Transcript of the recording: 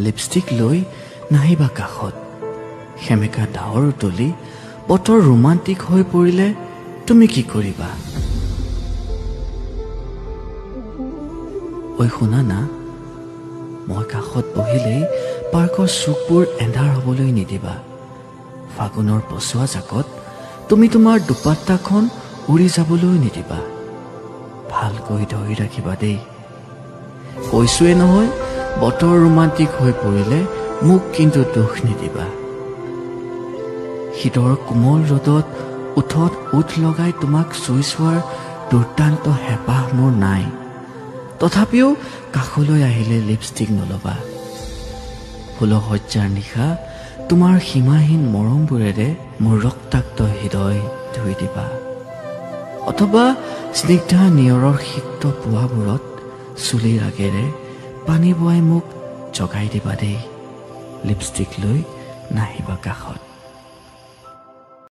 lipstick লৈ নাহিবা কাষত সেমেকা ডাৱৰ উতলি বতৰ ৰোমান্টিক হৈ পৰিলে তুমি কি কৰিবা ঐ শুনা না মই কাষত বহিলেই পাৰ্কৰ চুকবোৰ এন্ধাৰ হ'বলৈ নিদিবা ফাগুনৰ পচোৱা জাকত তুমি তোমাৰ দুপাট্টাখন উৰি যাবলৈ নিদিবা ভালকৈ ধৰি ৰাখিবা দেই কৈছোৱে নহয় বতৰ ৰোমান্টিক হৈ পৰিলে মোক কিন্তু দুখ নিদিবা শীতৰ কোমল ৰ'দত উঠত উঠ লগাই তোমাক চুই চোৱাৰ দুৰ্দান্ত হেঁপাহ মোৰ নাই তথাপিও কাষলৈ আহিলে লিপষ্টিক নলবা ফুলসজ্জাৰ নিশা তোমাৰ সীমাহীন মৰমবোৰেৰে মোৰ ৰক্তাক্ত হৃদয় ধুই দিবা অথবা স্নিগ্ধা নিয়ৰৰ সিক্ত পুৱাবোৰত চুলিৰ আগেৰে পানী বোৱাই মোক জগাই দিবা দেই লিপষ্টিক লৈ নাহিবা কাষত